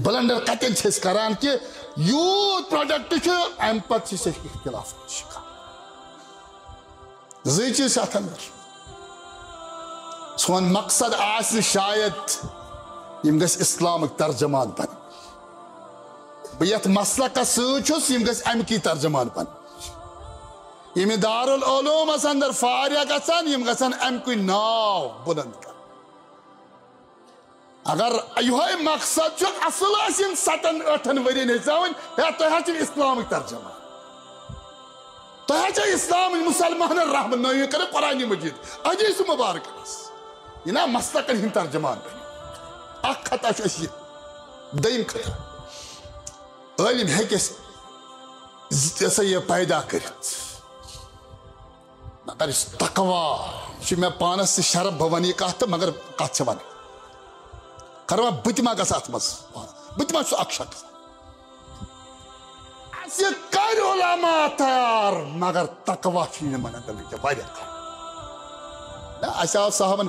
Blunder کتن کران کہ یوت پروڈکٹ ام پتہ اختلاف شکار زی چیز ات اندر سون مقصد آسہ شاید یم گژھِ اسلامک ترجمان بن بہ یتھ مسلکس سۭتۍ یم گژھِ امکی ترجمان بن یم دارالعلومس اندر فارغ گژھن یم گژھن امکُے ناو بلند کر اگر یہ مقصد اصل آسن 7-8 ورین ہیچاون ہے تہ اسلامک ترجمان تہ اسلام مسلمان رہنمائی کر قرآن مجید حدیث مبارک یہ نا مسلکن ہند ترجمان بن اخ خطا یہ دیم خطا عالم ہیکس یہ پیدا کرت مگر تقوی میں پانس سے شرف بھوانی کہتا مگر کت ون کروا بتما گھس ات مز بتما اخ شخص اس کر علماء تیار مگر تقوی من اس آو صاحبن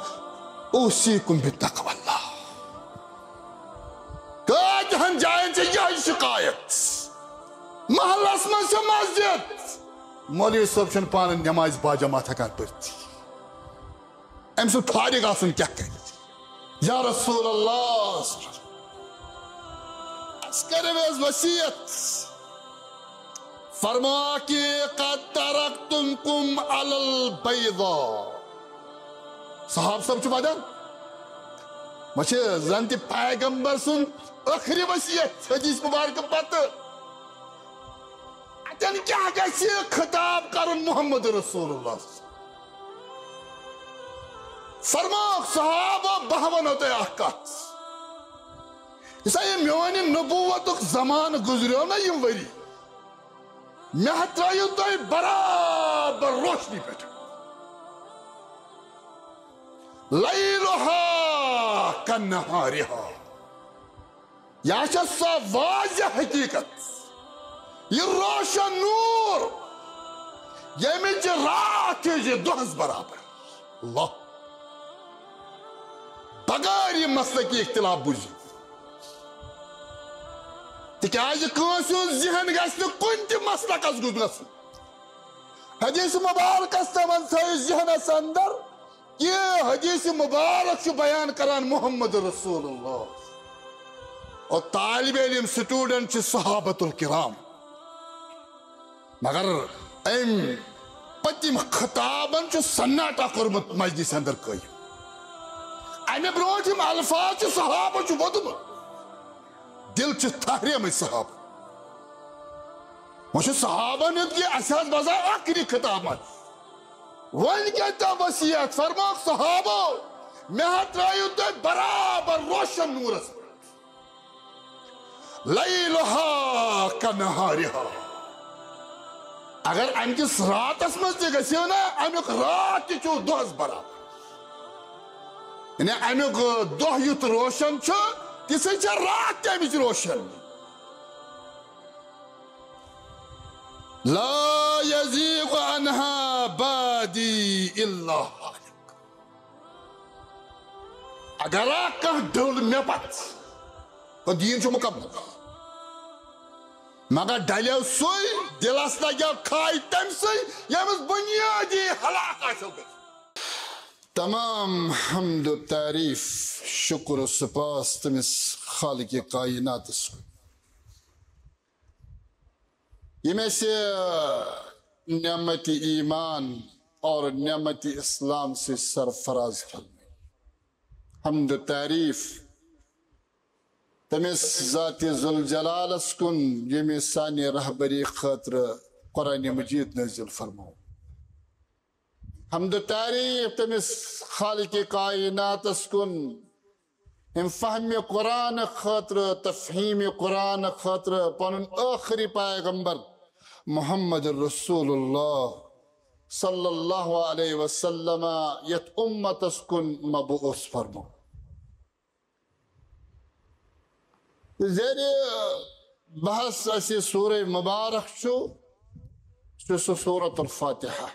اوصیکم بتقوی اللہ کتہن جائن سے یہ شکایت محلس من سے مسجد مولوی صاحب چھن پان نماز باجماعت ہکان پرتی ام سو فارغ آسن کیا کہ یا رسول اللہ اس کرے وصیت فرما کہ قد ترکتمکم علی البیضاء صحاب صاحب چھو بادن مجھے زنتی پیغمبر سن آخری وصیت حدیث مبارک پتہ اتن کیا گژھِ خطاب کرن محمد رسول اللہ فرماک صحابہ بہون ہوتے احکات اسا یہ میونی نبوت زمان گزریو نا یم وری میں ترائیو تو برابر روشنی پیٹھ لیلہا کنہارہا یا سا واضح حقیقت یہ روشن نور یہ مجھ رات یہ دوہز برابر اللہ بغیر یہ مسئلہ کی اختلاف بجھے تکیاز کانسو ذہن گژھِ نہٕ کُنہِ تہِ مسلکس گُزرس حدیث مبارک استمن تھٲیِو ذہنس اندر یہ حدیث مبارک چھُ بیان کران محمد رسول اللہ اور طالب علم سٹوڈنٹ چھِ صحابت الکرام مگر ام پتم خطابن چھُ سناٹا کوٚرمُت مجلس اندر قٲیِم امہ برونٹھم الفاظ صحابہ چھُ ووٚدمُت دل چھ تھہرے صحابہ وہ صحابہ نے کہ اساس بزا آخری خطاب ون کیا وصیت فرماک صحابہ میں ترائیو تو برابر روشن نورس لیلہا کنہارہا اگر ام کس راتس مز تہ گژھو نا امیک رات تہ چھو دۄہس برابر یعنی امیک دۄہ یُتھ روشن چھُ تِژھٕے چھےٚ رات تہِ امِچ روشن لا یزیغ عنہا بادی الا حالک اگر کانٛہہ ڈل مےٚ پتہٕ تو دین چھُ مکمل مگر ڈلیو سُے دلس لگیو کھاے تمہِ سۭتۍ ییٚمِس بُنیٲدی ہلاک آسیو گٔژھِتھ تمام حمد و تعریف شکر و سپاس تمس خالق کائنات اس یہ میں سے نعمت ایمان اور نعمت اسلام سے سرفراز فرمائے حمد و تعریف تمس ذات ذوالجلال اس کن یہ میں ثانی رہبری خاطر قرآن مجید نازل فرماؤ حمد و تعریف تمس خالق کائنات اس کن ہم فہم قرآن خاطر تفہیم قرآن خاطر پنن آخری پیغمبر محمد رسول اللہ صلی اللہ علیہ وسلم یت امت اس کن مبعوث فرمو زیر بحث اسی سورہ مبارک چھو سورة الفاتحہ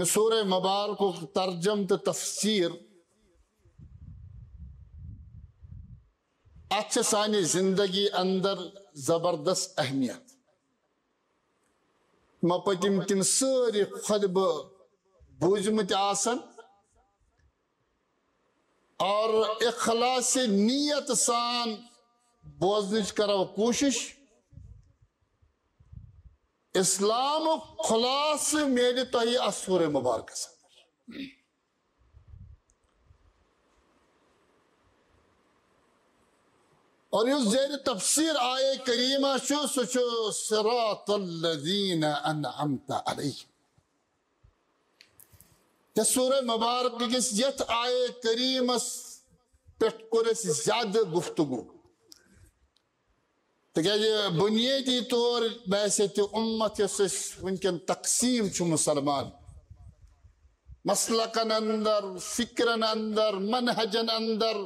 سورہ مبارک ترجم تو تفسیر اچھا سانی زندگی اندر زبردست اہمیت مپتم تم ساری خود بوجمت آسن اور اخلاص نیت سان بوزنچ کرو کوشش اسلام خلاص میرے تہی اسور مبارک اور یہ زیر تفسیر آئے کریمہ سچو صراط الذین انعمت علیہم یہ سورہ مبارک کس یت آئے کریمہ پیٹ کرس زیادہ گفتگو تو کیا یہ بنیادی طور بحثیت امت یس ونکن تقسیم چھو مسلمان مسلکن اندر فکرن اندر منہجن اندر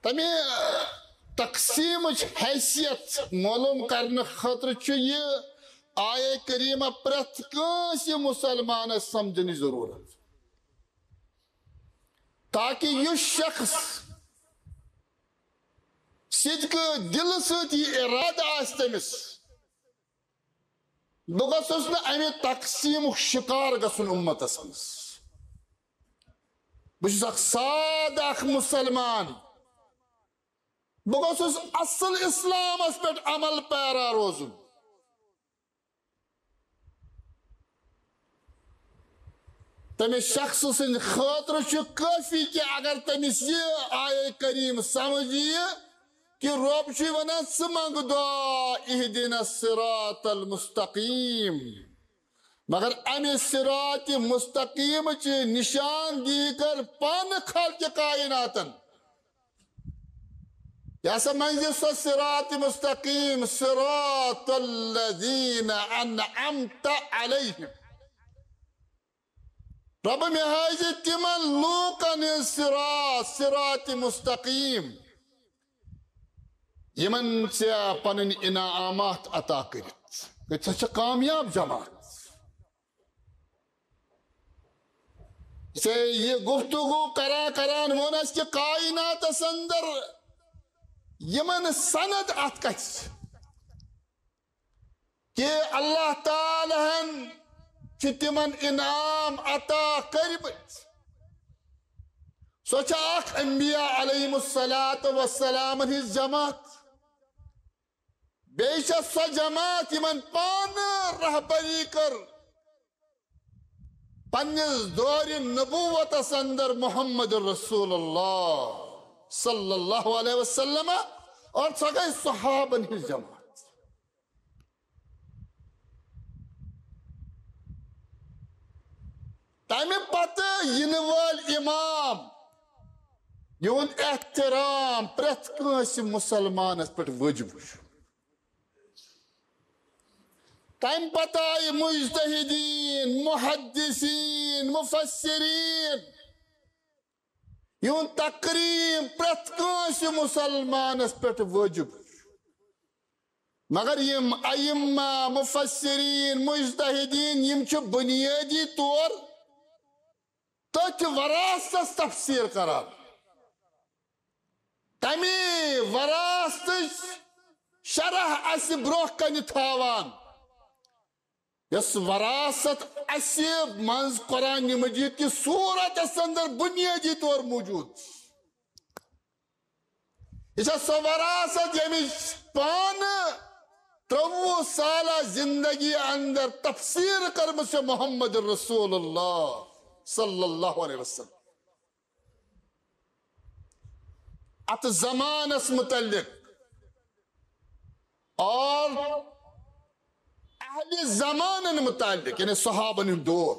تمہیں تقسیم حیثیت معلوم کرنے خاطر یہ آئے کریمہ پرت کانسی مسلمان سمجھنی ضرورت تاکہ یہ شخص صدق دل ستی ارادہ آستمس بگسس نا امی تقسیم شکار گسن امت اسمس بچس اخ ساد اخ مسلمان بگسس اصل اسلام اس پر عمل پیرا روزن تمہیں شخص سن خاطر چھو کافی کہ اگر تمہیں یہ آئے کریم سمجھیے کہ رب چھو ونان سمنگ دعا اہدنا الصراط المستقیم مگر امی صراط مستقیم چی نشان دی کر پان خلق کائناتن یا سمجھے سو صراط مستقیم صراط الذین انعمت علیہم رب میں حاجی تمن لوکن صراط مستقیم یمن سے پنن انعامات عطا کرت کہ سچ کامیاب جماعت سے یہ گفتگو کران ونس کہ کائنات اندر یمن سند ات کچ کہ اللہ تعالی ہن چھ تمن انعام عطا کربت سوچا اخ انبیاء علیہم السلام ہز جماعت بیشا سو جماعت یمن پان رہبری کر پنیز دور نبوت اندر محمد رسول اللہ صلی اللہ علیہ وسلم اور سگئی صحابن ہز جماعت تمہیں پتہ ینوال امام یون احترام پرت کنس مسلمانس پہ وجب تمہیں پتہ آئی مجتہدین محدثین مفسرین یون تقریم پرت کنس مسلمانس پہ وجب مگر یم ائمہ مفسرین مجتہدین یم چھ بنیادی طور تت وراثت تفسیر کران تمی وراثت شرح اس بروہ کن تھاوان یس وراثت اس منز قرآن مجید کی صورت اس اندر بنیادی طور موجود اس سو وراثت یمی پان 30 سالہ زندگی اندر تفسیر کرمس محمد رسول اللہ صلی اللہ علیہ وسلم ات زمان اس متعلق اور اہل زمان متعلق یعنی صحابن دور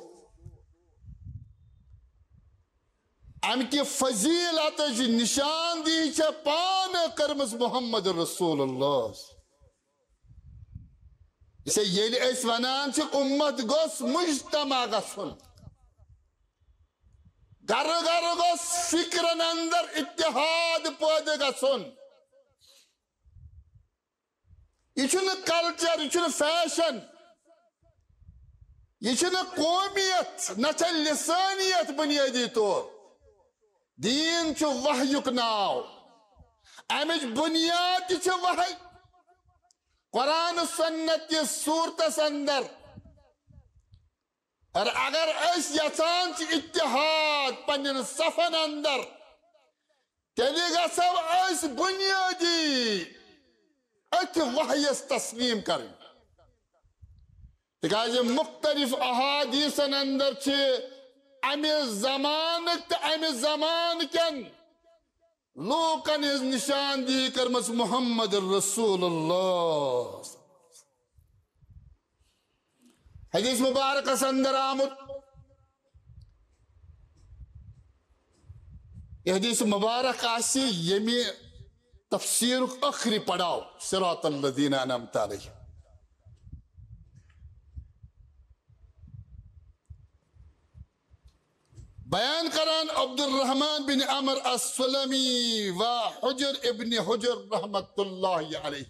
ام کی فضیلت نشان دی چھے پان کرمس محمد رسول اللہ اسے یہ اس ونان چھے امت گوس مجتمع گسن گر گوس فکرن اندر اتحاد پید گسن یہ چھن کلچر یہ چھن فیشن یہ چھن قومیت نہ چھن لسانیت بنیادی طور دین چھ وحیک ناو امچ بنیاد چھ وحی قرآن سنت کی صورتس اندر اور اگر اس یژان چھ اتحاد پنن صفن اندر تیلی گژھو اس بنیادی ات وحیس تسلیم کریں تکاز مختلف احادیثن اندر چھ امی زمانک تو امی زمان کن لوکن ہز نشاندہی کرمس محمد رسول اللہ حدیث مبارکس اندر آمد یہ حدیث مبارک آسی یمی تفسیر اخری پڑھاؤ صراط الذین انعمت علیہم بیان کران عبد الرحمن بن عمر السلمی و حجر ابن حجر رحمت اللہ علیہ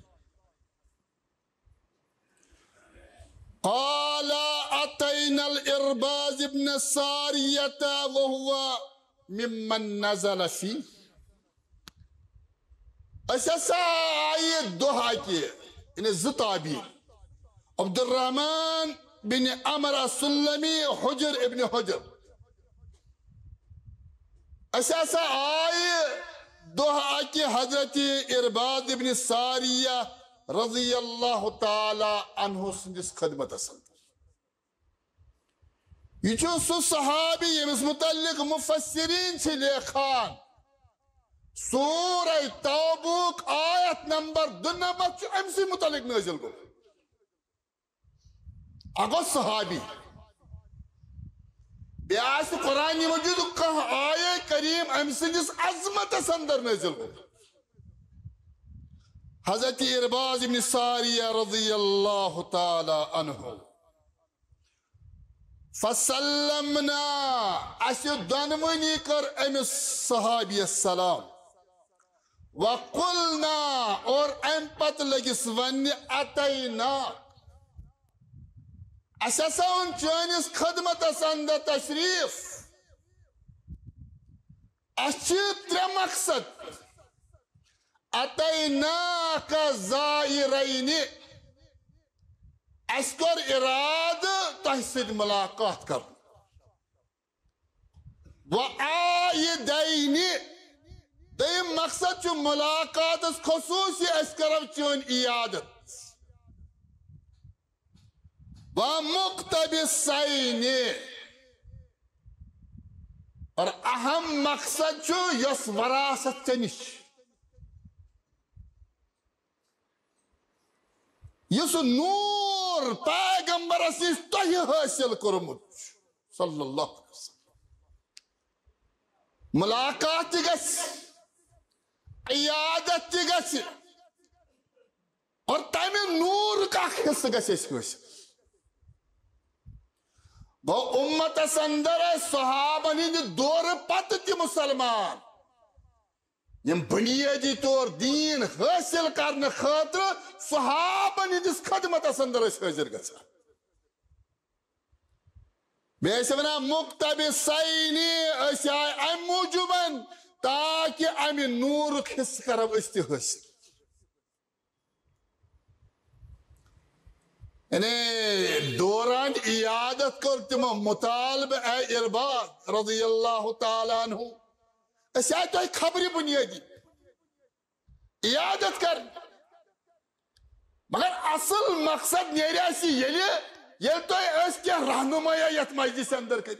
قال اتینا الارباز ابن ساریت وهو ممن نزل فی اساسا آئی دعا کی انہیں زتابی عبد الرحمن بن عمر السلمی حجر ابن حجر اساسا آئی دعا کی حضرت ارباد ابن ساریہ رضی اللہ تعالی عنہ سندس خدمت اسند یہ چھو سو صحابی یمس متعلق مفسرین چھ لیخان سورہ توبوک آیت نمبر 2 چھو امسی متعلق نازل کو اگو صحابی بیاس قرآن مجید کہ آیہ کریم امسی جس عظمت سندر نازل کو حضرت ارباز بن ساریہ رضی اللہ تعالی عنہ فسلمنا اسو دنونی کر امس صحابی السلام وقلنا اور ام پت لگس ون اتینا اساسا ان چانس خدمت اندر تشریف اچھی ترے مقصد اتینا کا زائرین اس کر اراد تحسد ملاقات کر وآئیدین دیم مقصد چو ملاقات اس خصوصی اس کرو چون ایادت ومقتبسین اور اہم مقصد چو یس وراثت چنش یس نور پیغمبر اسیس تہی حاصل کرمت صلی اللہ علیہ وسلم ملاقات گس عیادت گس اور تمہیں نور کا حص گس حاصل وہ امت اندر صحابہ نے دور پت تی مسلمان یم بنیادی طور دین حاصل کرنے خاطر صحابہ نے جس خدمت اندر حاضر گژھان بیس ونا مقتبسین اس آئے ام موجوبن تاکہ ام نور حص کرو استی حاصل یعنی دوران عیادت کرتے مطالب اے ارباد رضی اللہ تعالیٰ عنہ اس آئے تو ایک خبری بنیادی عیادت کر مگر اصل مقصد نیرے ایسی یہ تو اس کے رہنمائی یت مجلس اندر کر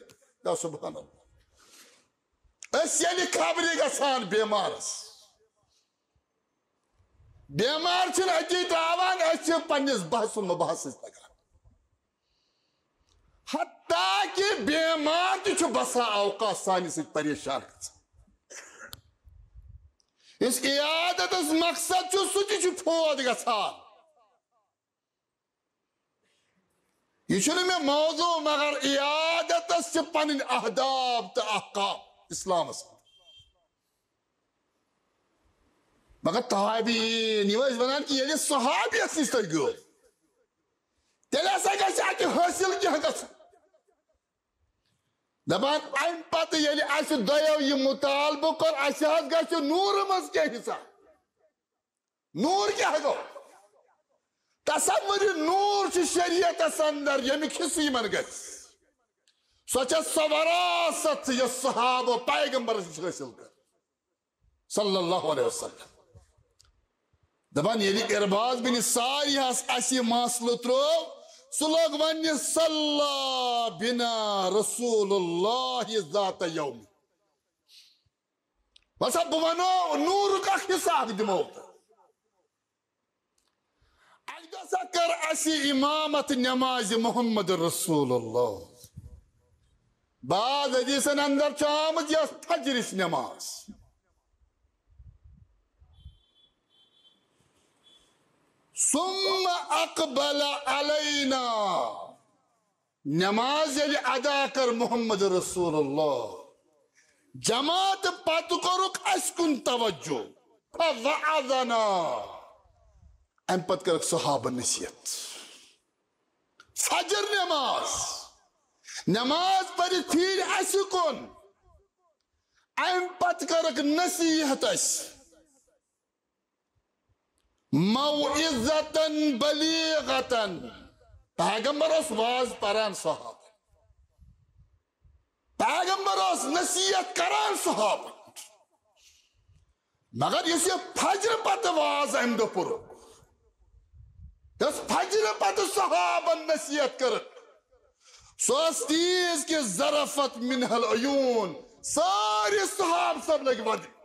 یا سبحان اللہ اس یعنی خبری گسان بیمارس بیمار چھن اتی تراوان اس پنس بحث و مباحث لگا حتیٰ کہ بیمار تی چھو بسا اوقات سانی سے پریشان کرتا اس عیادت اس مقصد چھو سوچی چھو پھود گسان یہ چھو میں موضوع مگر عیادت اس چھو پنن اہداب تا احکام اسلام اس مگر تابعین یہ بنان کہ یہ صحابی اسیس تر گو تیلے ایسا گا کہ حاصل کیا گا دپان ام پتہ ییٚلہِ اَسہِ دۄیو یہِ مُطالبہٕ کوٚر اَسہِ حظ گژھِ نوٗرٕ منٛز کیٛاہ حِساب نوٗر کیٛاہ گوٚو تصور نوٗر چھُ شریعتس اندر ییٚمیُک حِصہٕ یِمن گژھِ سۄ چھےٚ سۄ وراثت یۄس صحابہٕ پیغمبرس نِش حٲصِل کٔر صلی اللہ علیہ وسلم دپان ییٚلہِ ارباز بن ساریہس اَسہِ یہِ مسلہٕ ترٛوو سُہ لوگ وننہِ صلی بنا رسول اللہ ذات یوم بسا بہٕ ونو نوٗرُک اکھ حِصہٕ اکھ دِمو تہٕ اکہِ دۄہ سا کٔر اَسہِ امامت نمازِ محمد رسول اللہ بعض حدیثن اندر چھُ آمٕژ یۄس فجرٕچ نماز ثم اقبل علینا نماز ییٚلہِ ادا کٔر محمد رسول اللہ جماعت پتہٕ کوٚرُکھ اَسہِ کُن توجہ فوعظنا امہِ پتہٕ کٔرٕکھ صحابہ نصیحت فجر نماز پٔرِتھ پھیٖرۍ اَسہِ کُن امہِ پتہٕ کٔرٕکھ نصیحت اَسہِ موعظتن بلیغتن پیغمبر اوس واز پران صحابہ پیغمبر اوس نصیحت کران صحابہ مگر یُس یہِ فجر پتہٕ واز امہِ دۄہ پوٚرُکھ یۄس فجر پتہٕ صحابن نصیحت کٔرٕکھ سۄ ٲس تیٖژ کہِ ظرفت منہ العیون سٲری صحابہٕ سب لٔگۍ وَدٕنۍ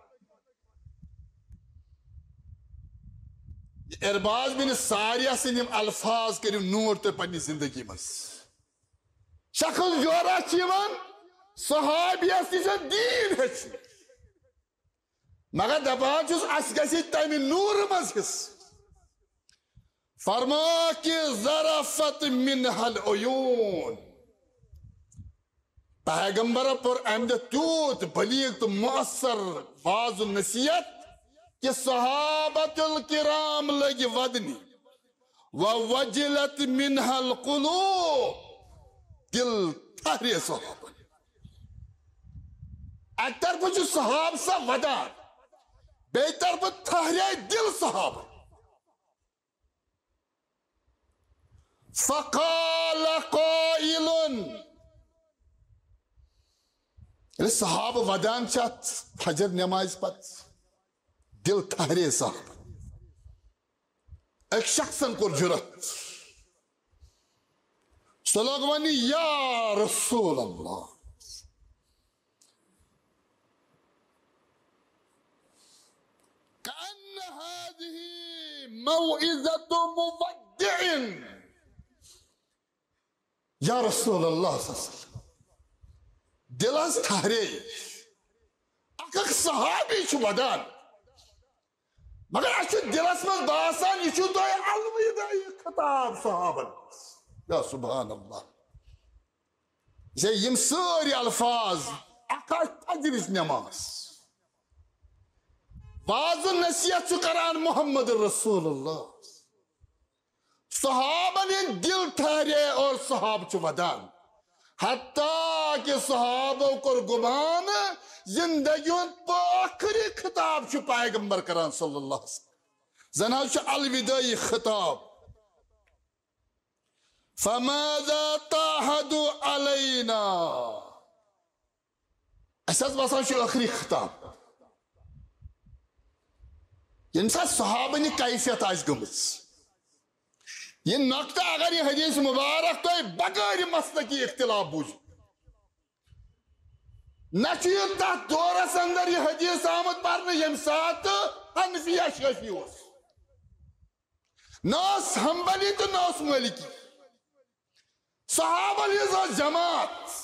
ارباز بن ساریہ سٕنٛدۍ یِم الفاظ کٔرِو نوٹ تُہۍ پننہِ زندگی منٛز شخص جورا چھِ یِوان صحابیس نِش دیٖن ہیٚچھنہِ مگر دپان چھُس اَسہِ گژھِ تمہِ نوٗرٕ منٛز حِصہٕ فرما کہ ظرفت منہ العیون پیغمبر پر امہِ دۄہ تیوٗت بلیغ تہٕ مؤثر واض و نصیحت کہ صحابۃ الکرام لگی ودنی ووجلت منہ القلوب دل تھہرے صحابہ ایک طرف چھُ صحاب سا ودان بیٚیہِ طرف تھہرے دل صحابہ فقال قائل ییٚلہِ صحابہ ودان چھِ اتھ فجر نمازِ پتہٕ دل تھہرے صاحب ایک شخصن کوٚر جُرت سُہ لوگ وننہِ یا رسول اللہ کأن هذه موعظة مودع یا رسول اللہ صلی اللہ علیہ وسلم دل حظ ٹھہرے اکھ صحابی چھُ ودان مگر اَسہِ چھُ دلس منٛز باسان یہِ چھُ تۄہہِ الوداعی خطاب صحابن یا سبحان اللہ یِم سٲری الفاظ اکھ آسہِ فجرٕچ نماز واض نصیحت چھُ کران محمد رسول اللہ صحابن ہٕنٛدۍ دل ٹھہرے اور صحاب چھُ ودان حتیٰ کہ صحابو کوٚر گمان زندگی ہُنٛد ٲخری خطاب چھُ پیغمبر کران صلی اللہ علیہ وسلم زن حظ چھُ الوداعی خطاب فماذا تعهدوا علینا اَسہِ حظ باسان چھُ ٲخری خطاب ییٚمہِ ساتہٕ صحابن یہِ کیفیت آسہِ گٔمٕژ یہ نقطہ اگر یہ حدیث مبارک تو بغیر مسلکی اختلاف بوجھ نہ تھا دورس اندر یہ حدیث آمد پرنے یم سات حنفیہ شافعی اوس نہ حنبلی تو نہ مالکی صحابہ ہٕنٛز جماعت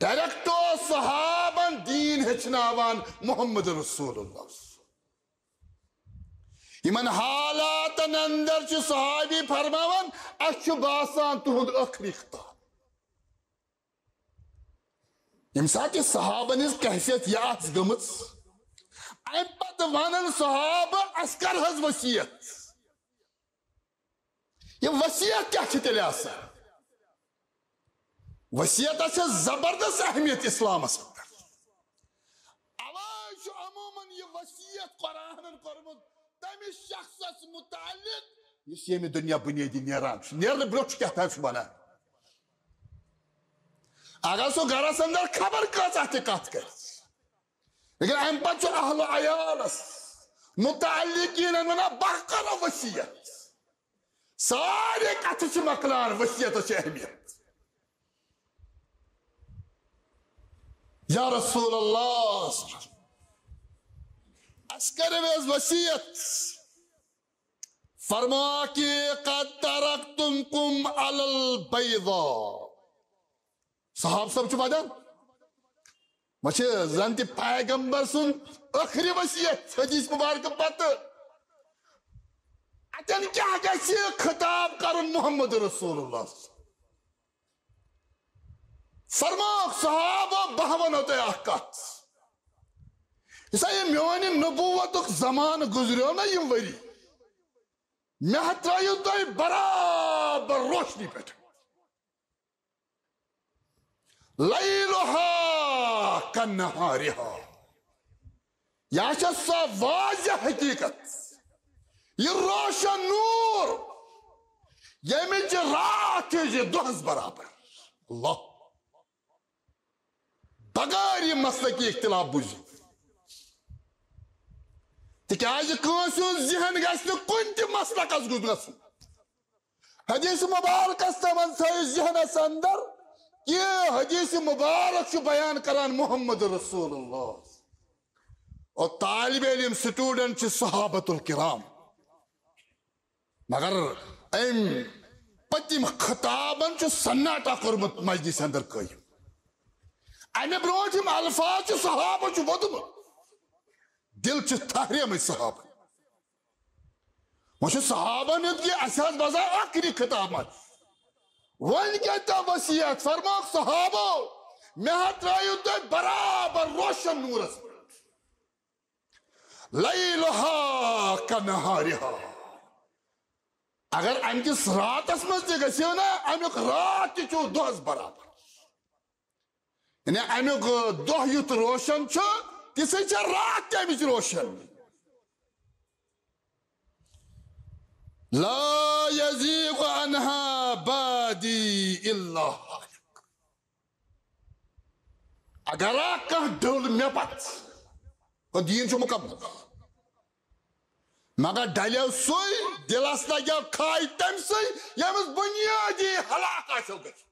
ڈائریکٹ صحابن دین ہیٚچھناوان محمد رسول اللہ یمن حالاتن اندر چھُ صحابی فرماوان اَسہِ چھُ باسان تُہُنٛد ٲخری خطاب ییٚمہِ ساتہٕ یہِ صحابن ہٕنٛز کیفیت یہِ آسہِ گٔمٕژ امہِ پتہٕ ونن صحابہ اَسہِ کر حظ وصیت یہِ وصیت کیٛاہ چھِ تیٚلہِ آسان وصیت زبردست اہمیت اسلامس اندر عوام عموماً یہ وصیت قرآن کورمت تمس شخص متعلق اس یہ دنیا بنیادی نیران نیرنے برو کیا ونان اگر سو گرس اندر خبر کۭژاہ تہِ کتھ کر لیکن ام پتہ اہل عیالس متعلقین ونان بہ کرو وصیت سارے کتھ مکلان وصیت اہمیت یا رسول اللہ اس کرو وصیت فرما کہ قد ترکتمکم علی البیضاء صحاب سب ودان وچ زن تہ پیغمبر سن ٲخری وصیت حدیث مبارک پتہ اتن کیا گژھِ خطاب کرن محمد رسول اللہ فرماک صحابہ بہ ونو تۄہہِ اکھ کتھ یُس یہ میون نبوتک زمان گزریو نا یم وری مے ترٲیِو تُہۍ برابر روشنی پٮ۪ٹھ لیلها کنہارها یہ چھِ سۄ واضح حقیقت یہ روشن نور ییٚمِچ رات چھِ دۄہس برابر اللہ بغیر یہ مسئلہ کی اختلاف بوزِو تکیازِ کٲنٛسہِ ہُنٛد ذہن گژھِ نہٕ کُنہِ تہِ مسلکس گژھُن حدیث مبارکس تمن تھٲیِو ذہنس اندر کہ حدیث مبارک چھُ بیان کران محمد رسول اللہ اور طالب علم سٹوڈنٹ چھِ صحابۃ الکرام مگر ام پتم خطابن چھُ سناٹا کوٚرمُت مجلس اندر قٲیِم امہ برونٛٹھ یِم الفاظ چھِ صحابہ چھُ ووٚدمُت دل چھِ تھہریمٕتۍ صحابہ وۄنۍ چھُ صحابن ہُنٛد کہِ اَسہِ حظ باسان آخری خطاب وۄنۍ کیٛاہ تو وصیت فرماک صحابو مےٚ ترٲیِو تُہۍ برابر روشن نورس لیلها کنہارها اگر امہِ کِس راتس منٛز تہِ گژھِو نا امیُک رات تہِ چھُ دۄہس برابر یعنی امیُک دۄہ یُتھ روشن چھُ تِژھٕے چھےٚ رات تہِ امِچ روشن لا يزيغ عنها بادي الا هالك اگر کانٛہہ ڈٔل مےٚ پتہٕ گوٚو دیٖن چھُ مکمل مگر ڈلیو سُے دلس لگیو کھاے تمہِ سٕے ییٚمِس بُنیٲدی ہلاک آسیو گٔژھِتھ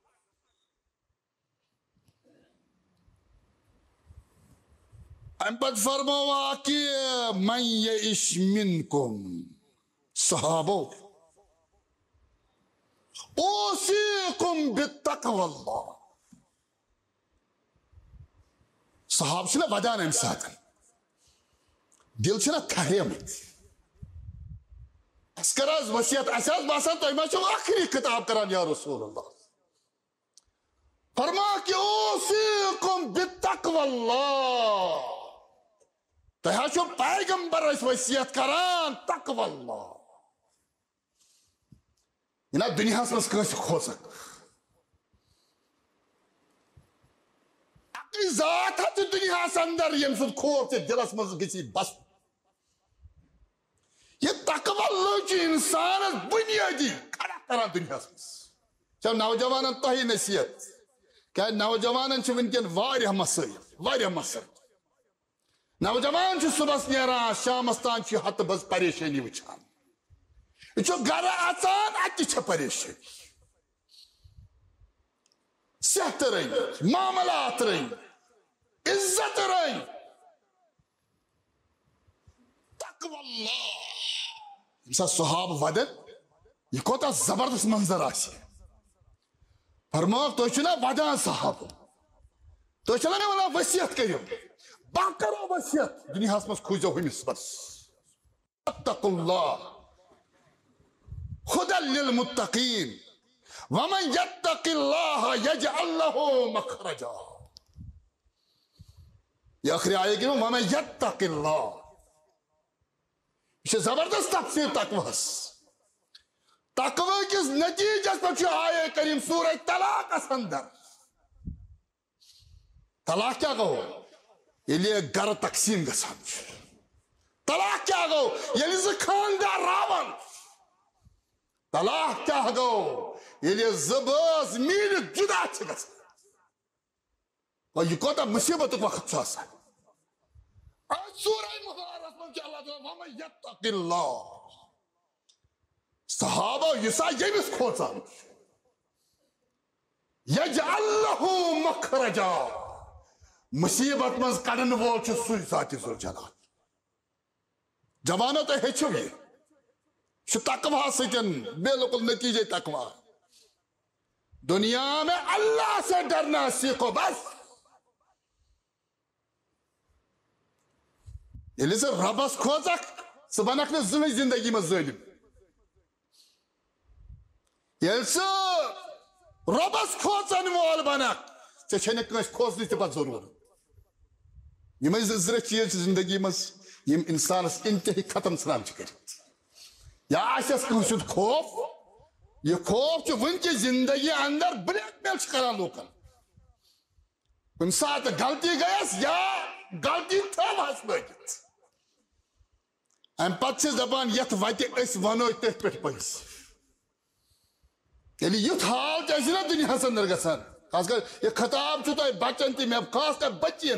امہِ پتہٕ فرمووا کہ من یعش منکم صحابو اوصیکم بتقوی اللہ صحاب چھِنہ ودان امہِ ساتہٕ دل چھِنہ تھہریمٕتۍ اس کر حظ وصیت اس حظ باسان تُہۍ ما چھِو آخری خطاب کران یا رسول اللہ فرما کہ اوصیکم بتقوی اللہ تُہۍ حظ چھِو پیغمبر اَسہِ وصیت کران تقوی اللہ یہ نا دنیاہس منٛز کٲنٛسہِ کھوژان اکٕے ذات چھُ دُنیاہس اندر ییٚمہِ سُنٛد خوف ژےٚ دلس منٛز گژھی بس یہ تقوی اللہ چھُ انسانس بنیٲدی کھڑا کران دنیاہس منٛز چھو نوجوانن تۄہہِ نصیحت کیٛازِ نوجوانن چھِ وٕنکٮ۪ن واریاہ مسٲیِل نوجوان چھُ صبحس نیران شامس تام چھُ ہتہٕ بٔژ پریشٲنی وٕچھان یہ چھُ گرٕ اژان اتہِ تہِ چھےٚ پریشٲنی صحت رٔنۍ معاملات رٔنۍ عزت رٔنۍ تقوی اللہ ییٚمہِ ساتہٕ صحابہٕ ودن یہ کوتاہ زبردست منظر آسہِ فرماوُکھ تُہۍ چھِو نا ودان صحابہٕ تُہۍ چھِو نا مےٚ ونان وصیت کٔرِو بہٕ کرو وصیت دنیاہس منٛز کھوٗژِو ہُمِس بس اتقوا اللہ هدى للمتقين ومن يتق الله يجعل له مخرجا یہ آخری آیے کہ ومن يتق اللہ یہ زبردست تفسیر تقویس تقوی کس نتیجس پر آیے کریم سورہ طلاق اندر طلاق کیا گو یہ گر تقسیم گژھان طلاق کیا گو یہ خاندار راون طلاق کیا گو یہ زباز میل جدا گژھان اور یہ کوتا مصیبت وقت آسان سورہ مبارک میں کہ اللہ تعالیٰ وَمَن يَتَّقِ اللَّهِ صحابہ یسا یمس کھوچان یجعل لَهُ مخرجا مصیبت مز کڑن وول چھ سوی ذات ذوالجلال جوانو تو ہیچو یہ تقوی سکن بالکل نتیجے تقوی دنیا میں اللہ سے ڈرنا سیکھو بس یلی سے ربس کھوچک سہ بنک نہ زٕہٕنۍ زندگی مز ظٲلم ییٚلہِ ژٕ رۄبس کھوژن وول بنکھ ژےٚ چھےٚ نہٕ کٲنٛسہِ کھوژنٕچ تہِ پتہٕ ضروٗرت یِمے زٕ چیٖز چھِ زندگی منٛز یِم انسانس انتہٲئی ختم ژھٕنان چھِ کٔرِتھ یا آسٮ۪س کٲنٛسہِ ہُنٛد خوف یہ خوف چھُ وٕنکہِ زندگی اندر بلیک میل چھِ کران لوٗکن کُنہِ ساتہٕ غلطی گٔیس یا غلطی تھٲوہس لٲگِتھ ام پتہٕ چھِ دپان یتھ وتہِ أسۍ ونو تٔتھۍ پٮ۪ٹھ پٔکِس ییٚلہِ یُتھ حال چھُ اَسہِ نا دُنیاہس اندر گژھان خاص کر یہ خطاب چھُ تۄہہِ بچن تہِ مےٚ خاص کر بچین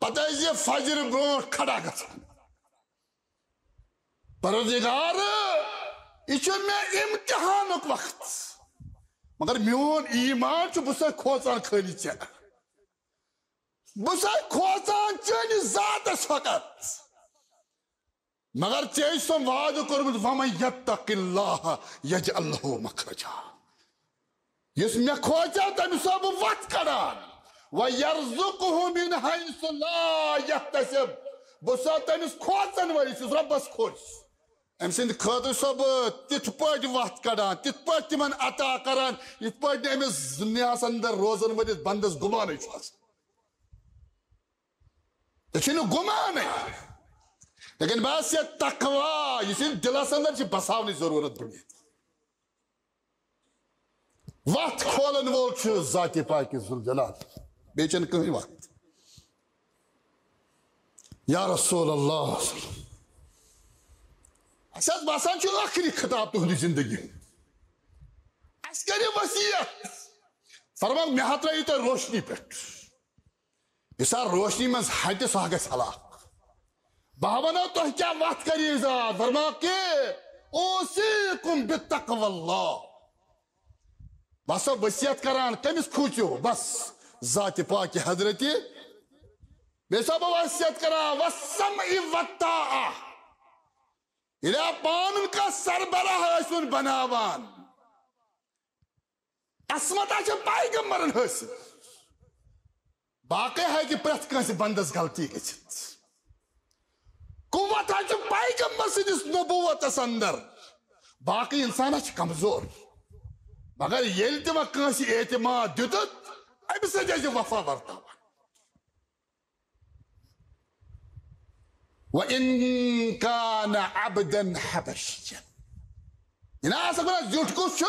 پتہٕ ٲسۍ یہِ فجر برونٛٹھ کھڑا گژھان پروردگار یہ چھُ مےٚ امتحانُک وقت مگر میون ایمان چھُ بہٕ چھُسے کھوژان خٲلی ژےٚ بہٕ چھُسے کھوژان چٲنِس ذاتس فقط مگر ژےٚ سُم وعدٕ کوٚرمُت وَمَن یَتَّقِ اللَّهَ یَجْعَل لَهُ مَخْرَجًا یُس مےٚ کھوژیو تٔمِس چھُسو بہٕ وَتھ کڑان وَیَرْزُقْهُ مِنْ حَیْثُ لَا یَحْتَسِب بہٕ چھُسو تٔمِس کھوژن وٲلِس یُس رۄبس کھوژِ أمۍ سٕنٛدِ خٲطرٕ چھُسو بہٕ تِتھ پٲٹھۍ وَتھ کڑان تِتھ پٲٹھۍ تِمن عطا کران یِتھ پٲٹھۍ نہٕ أمِس دُنیاہس اندر روزن وٲلِس بندس گُمانٕے چھُ آسان ژےٚ چھُے نہٕ گُمانٕے لیکن بس یہ تقوی یہ دلس اندر چھ بساونٕچ ضرورت بنیت وقت کھولن وول چھ ذات پاک ذوالجلال بیٚیہِ چھنہٕ کٕہٕنۍ وقت یا رسول اللہ اَسہِ حظ باسان چھُ ٲخری خطاب تُہنٛدِ زندگی اَسہِ کٔرِو وصیت فرماو مےٚ ہا ترٲیِو تُہۍ روشنی پٮ۪ٹھ یُس ہا روشنی منٛز ہٹہِ سُہ ہا گژھِ ہلاک بہٕ ونو تۄہہِ کیٛاہ وتھ کٔرِو ذات فرماو کہ اوصیکم بتقوی اللہ بہٕ ہسا وصیت کران کٔمِس کھوٗژِو بس ذاتِ پاکِ حضرتِ بیٚیہِ چھُسو بہٕ وصیت کران والسمع والطاعہ ییٚلہِ پانہٕ کانٛہہ سربراہ ٲسۍوُن بناوان عصمت چھِ پیغمبرن حٲصِل باقٕے ہیٚکہِ پرٛٮ۪تھ کٲنٛسہِ بندس غلطی گٔژھِتھ قوت چھِ پیغمبر سٕنٛدِس نبوتس اندر باقٕے انسانس چھِ کمزور مگر ییٚلہِ تہِ وۄنۍ کٲنٛسہِ اعتماد دِتُکھ أمِس سۭتۍ ٲسۍ وفا ورتاوان وَإِن كَانَ عَبْدًا حَبَشِيًّا یہِ نا آسان وَنان زیُٹھ کُس چھُ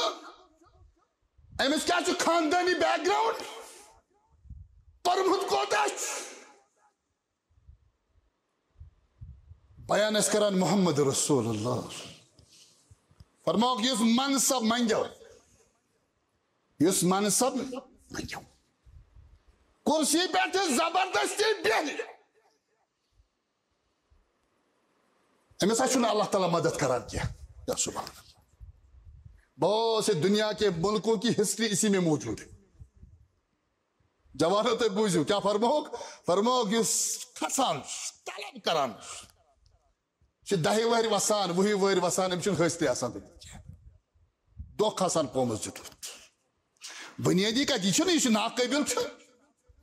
أمِس کیٛاہ چھُ خاندٲنی بیک گراوُنڈ پوٚرمُت کوتاہ چھُ بیان ٲسۍ کران محمد رسول اللہ فرماوُکھ یُس منصب منگیو یُس منصب منگیو کرسی پٮ۪ٹھ چھِ زبردستی بیٚہہِ أمِس ہا چھُنہٕ اللہ تعالیٰ مدد کران کینٛہہ یا سبحان اللہ بہت سے دنیا کے ملکوں کی ہسٹری اسی میں موجود ہے جوانو تُہۍ بوٗزِو کیٛاہ فرمووُکھ یُس کھسان چھُ طلب کران چھُ دہہِ وہرِ وسان وُہہِ وہرِ وسان أمِس چھُنہٕ حٲصلٕے آسان دٔپِتھ کینٛہہ دۄکھٕ آسان پوٚمُت دیُتمُت بُنیٲدی کتھ یہِ چھُنہٕ یہِ چھُ ناقٲبِل چھُ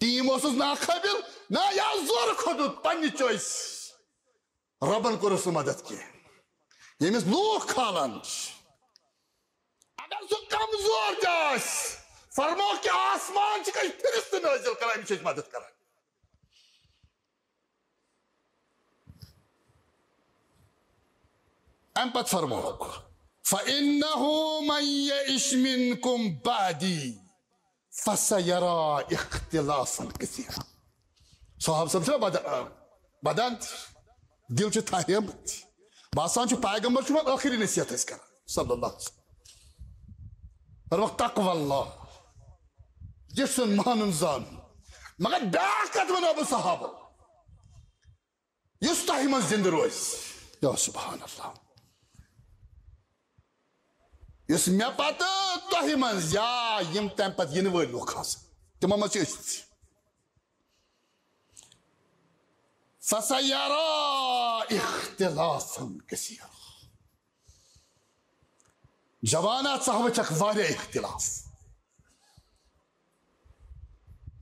ٹیٖم اوسُس ناقٲبِل نہ یہِ آو زورٕ کھوٚتمُت پننہِ چویس رۄبن کوٚرُس نہٕ مدد کینٛہہ ییٚمِس لوٗکھ کھالان چھِ اگر سُہ کمزور تہِ آسہِ فرمووُکھ کہِ آسمان چھِ کٲنٛسہِ فرِشتہٕ نٲزِل کران أمِس چھِ أسۍ مدد کران امہِ پتہٕ فرمووُکھ فَإِنَّهُ مَن يَعِشْ مِنكُم بَعْدِي فَسَيَرَى اِخْتِلَافًا كَثِيرًا. صحابہ صاحب چھنا بدان دل چھ تھاہمت باسان چھ پیغمبر چھ آخری نصیحت اس کران صلی اللہ علیہ وسلم فرموک تقوی اللہ جسن مانن زان مگر بیاکھ کت ونو بہ صحابہ یس تۄہہِ منٛز زندٕ روزِ یا سبحان اللہ یس مےٚ پتہٕ تۄہہِ منٛز یا یم تمہِ پتہٕ ینہٕ وٲلۍ لُکھ آسن تمو منٛز چھِ أسۍ تہِ فَسَيَرَى اِخْتِلَافًا كَثِيرًا. جوانا ژٕ وٕچھکھ واریاہ اختلاف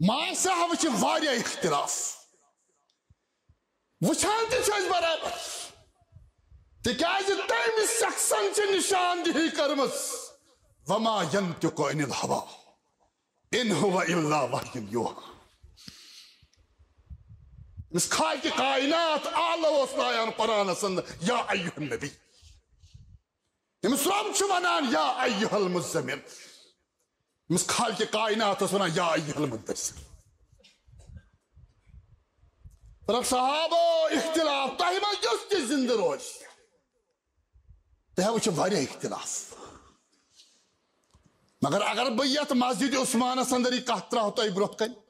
ماسہِ وٕچھِ واریاہ اختلاف وٕچھان تہِ چھِ أسۍ برابر تِکیٛازِ تٔمۍ شخصن چھِ نِشاندِہی کٔرمٕژ وَمَا يَنطِقُ عَنِ الْهَوَىٰ إِنْ هُوَ إِلَّا وَحْيٌ يُوحَىٰ. اس خالق کائنات آلہ اوس لایان قرآنس اندر یا ایوہ النبی امس رب چھُ ونان یا ایوہ المزمل امس خالق کائنات اوس ونان یا ایوہ المدثر. فرق صحابہ اختلاف تۄہہِ منٛز یُس تہِ زندٕ روزِ تۄہہِ وٕچھِ واریاہ اختلاف مگر اگر بہٕ یتھ مسجد عثمانس اندر یہِ کتھ تراوٕ تۄہہِ برونٛہہ کنہِ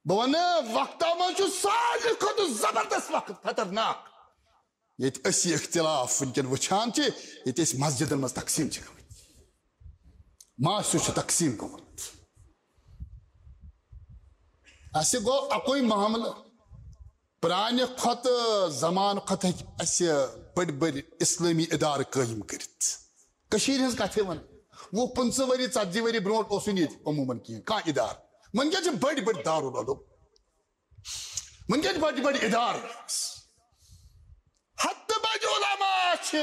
بہٕ ونہٕ وقتو منٛز چھُ ساروی کھۄتہٕ زبردست وقت خطرناک ییٚتہِ أسۍ یہِ اختلاف وٕنکٮ۪ن وٕچھان چھِ ییٚتہِ أسۍ مسجدن منٛز تقسیٖم چھِ گٔمٕتۍ ماسیو چھُ تقسیٖم گوٚمُت اسہِ گوٚو اکُے معاملہٕ پرانہِ کھۄتہٕ زمانہٕ کھۄتہٕ ہیٚکہِ اسہِ بٔڑۍ بٔڑۍ اسلٲمی ادارٕ قٲیِم کٔرِتھ کٔشیٖرِ ہٕنٛز کتھے وَنہٕ 20-25 ؤری 40 ؤری برونٛٹھ اوسُے نہٕ ییٚتہِ عموٗمن کِہیٖنۍ کانٛہہ ادارٕ ونکٮ۪ن چھِ بٔڑۍ بٔڑۍ دارالعلوم ونکٮ۪ن چھِ بٔڑۍ بٔڑۍ ادارٕ ہتہٕ بٔڑۍ علما چھِ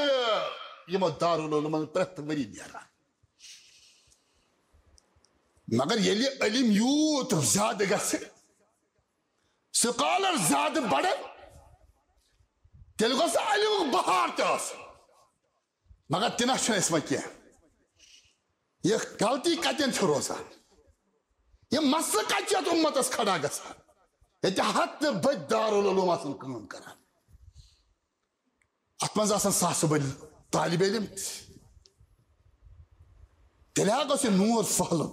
یِمو دارالعلومن پرٛٮ۪تھ ؤری نیران مگر ییٚلہِ علم یوٗت زیادٕ گژھِ سکالر زیادٕ بڑن تیٚلہِ گوٚژھ علمُک بہار تہِ آسُن مگر تہِ نہ چھُنہٕ اَسہِ وۄنۍ کینٛہہ یہِ غلطی کتٮ۪ن چھِ روزان یہ مسئلہ کتہِ چھُ یتھ اُمتس کھڑا گژھان ییٚتہِ ہتہٕ بٔڑۍ دارالعلوم آسان کٲم کران اتھ منٛز آسان ساسہٕ بٔڑۍ طالب علم تیٚلہِ ہا گوٚژھ یہِ نوٗر پھٔہلُن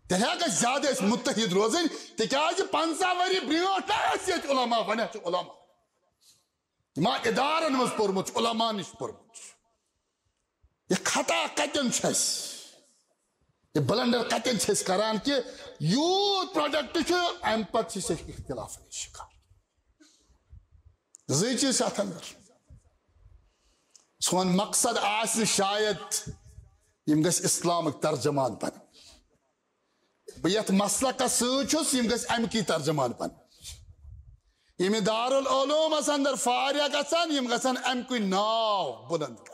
تیٚلہِ ہا گژھِ زیادٕ أسۍ مُتحد روزٕنۍ تِکیٛازِ 50 ؤری برونٛٹھ نہ ٲسۍ ییٚتہِ علما وۄنۍ چھِ علما یِمو ادارن منٛز پوٚرمُت چھُ علما نِش پوٚرمُت چھُ یہِ خطا کتٮ۪ن چھُ اسہِ یہ بلنڈر کتن چھِ أسۍ کران کہ یوٗت پروڈکٹ چھُ امہِ پتہٕ چھِ أسۍ اختلافن شکار زٕے چیٖز چھِ اتھ اندر سون مقصد آسہِ نہٕ شاید یِم گژھِ اسلامٕکۍ ترجمان بنٕنۍ بہٕ یتھ مسلکس سۭتۍ چھُس یِم گژھِ امکی ترجمان بنٕنۍ یِم دارالعلومس اندر فارغ گژھن یِم گژھن امکُے ناو بلند کرن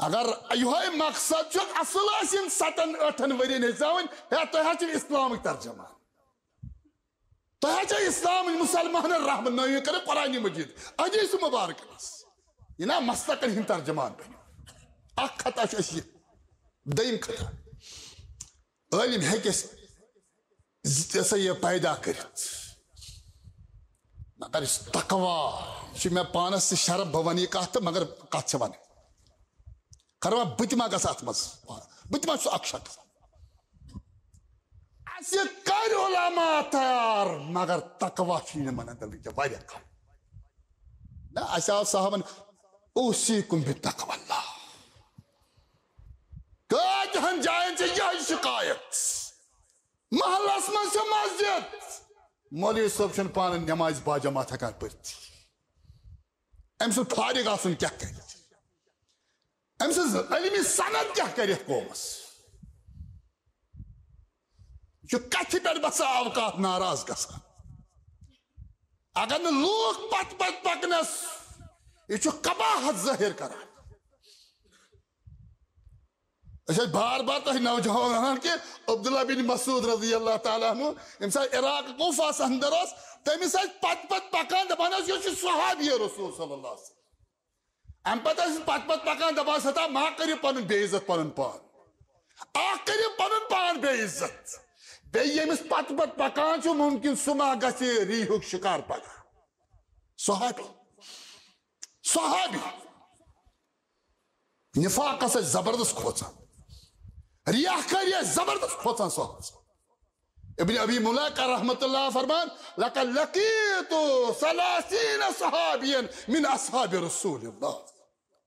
اگر یہوے مقصد چھُ اصل آسہِ یِم 7-8 ؤرین ہیٚژاوٕنۍ ہے تۄہہِ حظ چھِ اسلامٕکۍ ترجمان تۄہہِ حظ چھِ اسلامٕکۍ مُسلمانن رہنمٲیی کران قرآنِ مجیٖد حدیث مبارکس یہِ نا مسلکن ہٕنٛدۍ ترجمان بنِو اکھ خطا چھُ اَسہِ یہِ دوٚیِم خطا عٲلِم ہیٚکہِ اَسہِ یہِ پیدا کٔرِتھ مگر یُس تقوا چھُ مےٚ پانس تہِ شرف بہٕ ونہٕ یہِ کتھ تہٕ مگر کتھ چھِ ونٕنۍ خروا بہٕ تہِ ما گژھٕ اتھ منٛز بہٕ تہِ ما چھُس اکھ شخص اسہِ کر علما تیار مگر تقوا چھُ یِمن اندر وٕنکٮ۪ن واریاہ کم نہ اسہِ آو صاحبن اوصیکم بتقوى اللہ کۭتہن جاین چھِ یِہے شکایت محلس منٛز چھِ مسجد مولوی صٲب چھُنہٕ پانہٕ نٮ۪مازِ باجماعت ہٮ۪کان پٔرِتھ أمۍ سُنٛد فارغ آسُن کیٛاہ کرِ أمۍ سٕنٛز علمی صنعت کیٛاہ کرِ یتھ قومس یہِ چھُ کتھِ پٮ۪ٹھ بسا اوقات ناراض گژھان اگر نہٕ لوٗکھ پتہٕ پتہٕ پکنس یہِ چھُ قباحت ظٲہر کران أسۍ ٲسۍ بار بار تۄہہِ نوجوان ونان کہ عبداللہ بن مسعود رضی اللہ تعالیٰ عنہ ییٚمہِ ساتہٕ عراق کوفہس اندر اوس تٔمِس ٲسۍ پتہٕ پتہٕ پکان دپان ٲسۍ یہِ چھُ صحابی رسول صلی اللہ علیہ وسلم امہِ پتہٕ ٲسۍ پتہٕ پتہٕ پکان دپان ٲسۍ ہتا ما کٔرِو پنُن بے عزت پنُن پان آخری پنن پان بے عزت بے یمس پت پت پکان چھ ممکن سما گژھِ ریحُک شکار پگہ صحابی نفاقس زبردست کھوژان ریاکاری زبردست کھوژان ابن ابی ملیکہ رحمت اللہ فرمان لقد لقیت 30 صحابیا من اصحاب رسول اللہ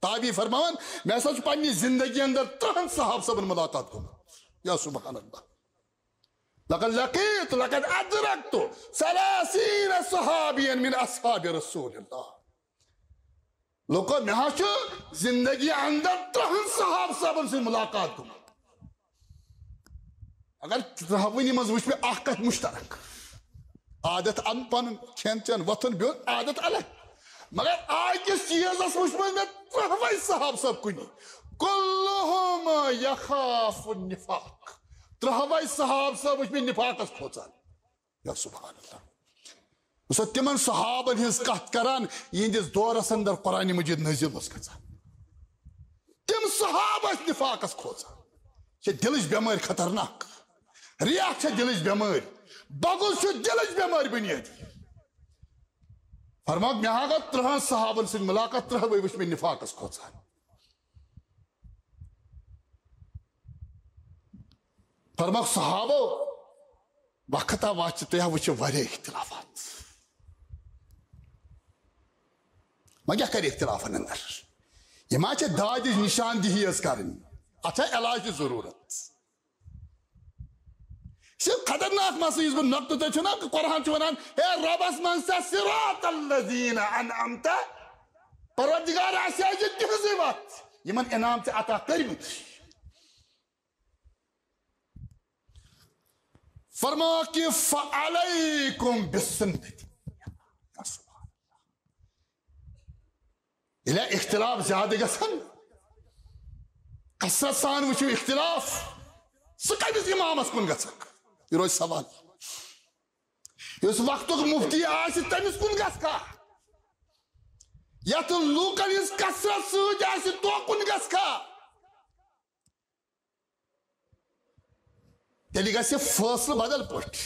تابعی فرمان میں سچ پنی زندگی اندر 30 صحاب سبن ملاقات کو یا سبحان اللہ لقد ادرکت 30 صحابیا من اصحاب رسول اللہ لوگوں میں ہاں زندگی اندر 30 صحاب سبن سے ملاقات کو اگر ترہونی مز وچ میں کت مشترک عادت ان پن کھین چین وتھن بہن عادت الگ مگر آکس چیزس وچ میں 30 صحاب سب کنی کلہم یخاف النفاق 30 صحاب سب وچ میں نفاقس کھوژان یا سبحان اللہ اس تمن صحابن ہز کت کران یہندس دورس اندر قرآن مجید نازل اس گژھان تم صحاب نفاقس کھوژان یہ دلچ بیمار خطرناک ریا دلچ بیمار بغض دلچ بیمار بنیادی فرماک میں آگا 30 صحابن سے ملاقات 30 وچ میں نفاقس کھوژان فرماک صحابو وقتا واچ تہ وچ واریاہ اختلافات مگر کر اختلافن اندر یہ ما داد نشاندہی از کرن اچھا علاج ضرورت صرف خطرناک مسئلہ اس کو نقطہ تے چھنا قرآن چھوانان اے ربس منسا صراط الذین انعمت پروردگار آسیا جی تحضی وقت یہ من انعام سے عطا کرمت فرما کہ فعلیکم بالسنت الہ اختلاف زیادہ گسن قصرت سان وچو اختلاف سکیبس امامس کن گسک یہ روز سوال اس وقت مفتی آسی تمس کن گسکا یا تو لوکن اس قصرت سوج آسی تو کن گسکا تیلی گسی فاصل بدل پوٹ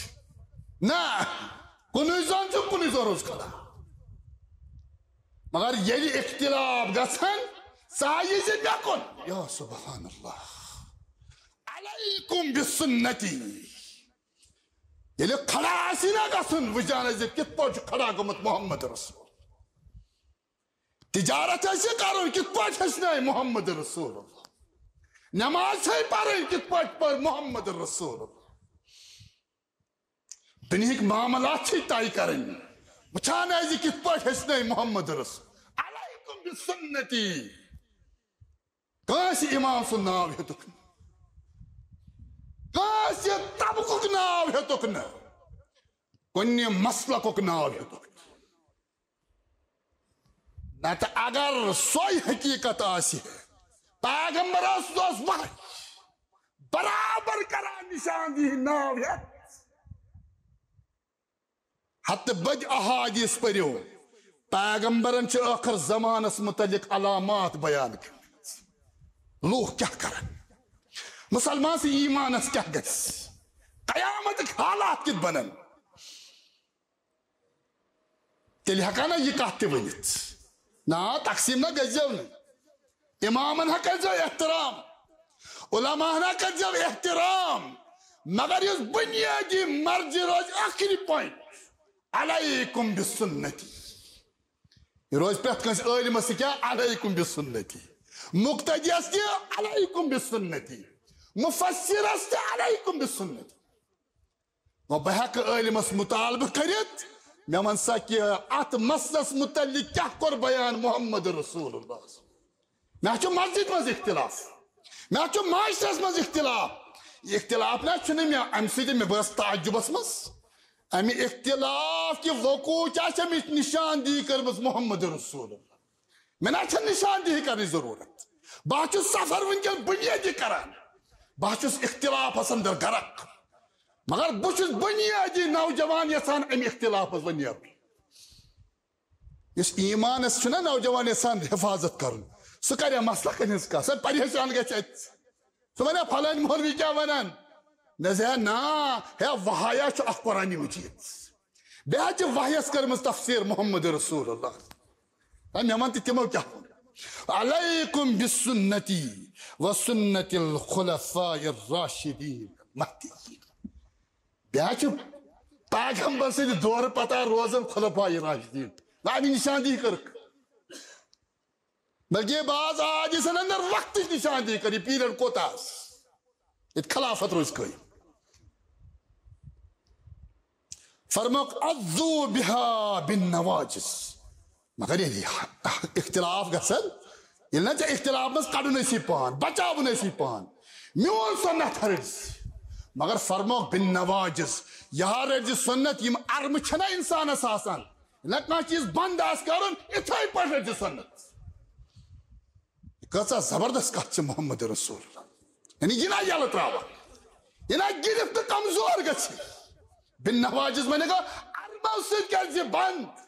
نا کنوی زن چو کنوی زن روز کھلا مگر یہ اختلاف گسن سائی سے بیکن یا سبحان اللہ علیکم بسنتی یہ کھڑا آسی نا گسن وجانا سے کت پوچھ کھڑا گمت محمد رسول تجارت ایسے کارون کت پوچھ حسنہ محمد رسول اللہ نماز ہے پارن کت پوچھ پر محمد رسول اللہ دنیا کے معاملات سے تائی کرن وچانا ایسی کت پوچھ حسنہ محمد رسول علیکم بسنتی کاسی امام سن ناو ہے تکن کاسی طبقک ناو ہے تکن کنی مسلکک ناو ہے تکن نا تا اگر سوئی حقیقت آسی ہے پیغمبر اس وحی برابر کرا نشان دی ناو ہے حتی بج احادیث پریو پیغمبرن چھ آخر زمان اس متعلق علامات بیان کرن لوگ کیا کرن مسلمان سے ایمان اس کیا گس قیامت حالات کت بنن تیلی حقانا یہ کہتے ونیت نا تقسیم نا گزیون امامن حق جو احترام علماء حق جو احترام مگر اس بنیادی مرجی روز آخری پوائنٹ علیکم بسنتی روز پہت کنس علم سے کیا علیکم بسنتی مقتدی است علیکم بسنتی مفسر است علیکم بسنتی و بحق علم اس مطالبہ کرت میں منسا کہ ات مسلس متعلق کیا کر بیان محمد رسول اللہ میں چھو مسجد مز اختلاف میں چھو معاشرس مز اختلاف نا چھنے میں امسیدی میں بس تعجب اسمس امی اختلاف کی وقوع چاچا میں نشان دی کرمز محمد رسول اللہ میں نا چھن نشان دی کرنی ضرورت باچو سفر ونکل بنیادی کران باچو اختلاف اسندر گرک مگر بچس بنیادی نوجوان یسان امی اختلاف اس بنیاد اس ایمان اس چھنا نوجوان یسان حفاظت کرن سکریا مسئلہ کنیز کا سر پریشان گیا چاہت سو ونیا فلان مولوی کیا ونان نزہ نا ہے وحایا چھ اخ قرآن مجید بیہ چھ وحیس کرمز تفسیر محمد رسول اللہ میں ون تمو کیا علیکم بسنتی وسنت الخلفاء الراشدین مہدیین بیہ چھ پیغمبر سے دور پتہ روزن خلفاء راشدین نامی نشان دی کرک بلکہ بعض آج اس اندر وقت نشان دی کر یہ پیریڈ کوتاس یہ خلافت روز کوئی فرموک عذو بہا بالنواجس مگر یہ اختلاف گسن یہ نا چاہ اختلاف مز کڑو نسی پان بچاو نسی پان میون سنت ہرز مگر فرموک بالنواجس یہاں رجی سنت یم ارم چھنا انسان اساسان نہ چیز بند آس کرن اتھائی پر رجی سنت کسا زبردست کت محمد رسول اللہ یعنی یہ نا یل تراوا یہ نا گرفت کمزور گچھی بن نواجز میں نے کہا ارمو سے کیسے بند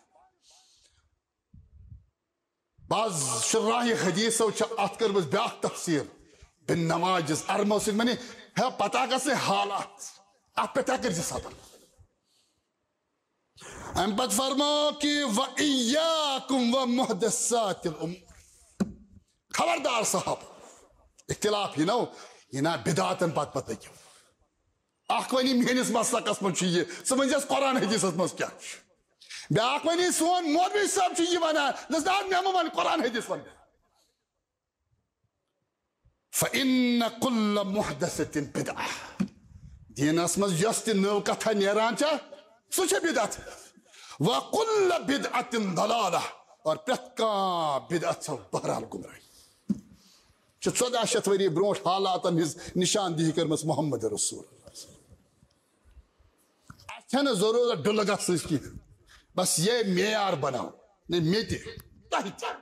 بعض شراح حدیث و ات کر بس بیاک تفسیر بن نواجز ارمو سے میں نے ہے پتہ کسے حالات ات پہ تکر جیسا تھا ام پت فرمو کہ وَإِيَّاكُمْ وَمُحْدَثَّاتِ الْأُمُورِ خبردار صاحب اختلاف یہ نا بدعاتن پت لگو اخ ونی میانس مسلکس من یہ سمجھس قرآن حدیث مز کیا بیاکھ ونی سون مولوی صاحب یہ ونان نزدار میں ون قرآن حدیث ون فَإِنَّ كُلَّ مُحْدَثَةٍ بِدْعَةٍ دینس مز یس تہ نو کتھا نیران سہ چھ بدعت وَكُلَّ بِدْعَةٍ ضَلَالَةٍ اور پرت کان بدعت بہرحال گمراہی 1400 وری برونٹ حالاتن ہز نشاندہی کرمس محمد رسول اللہ اچھا ضرورت ڈل گھس کی بس یہ معیار بناو نہیں میتہ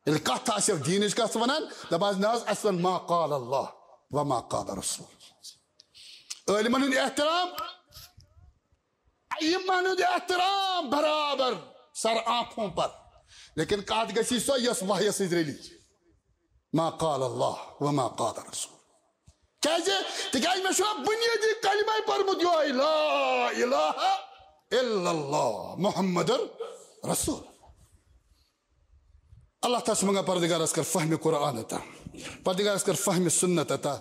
یل کت آسو دینچ کت ونان دپاس نا اصل ما قال اللہ وما قال رسول علمن ہند احترام ائمن ہند احترام برابر سر آنکھوں پر لیکن کت گسی سو یس وحی سۭتۍ رلی ما قال اللہ وما قال رسول کیازِ تکیاز میں چھُنا بنیادی کلمہ پرمت یہوے لا الہ الا اللہ محمد رسول اللہ تعالیٰ منگا پردگارس کر فہم قرآن عطا پردگارس کر فہم سنت عطا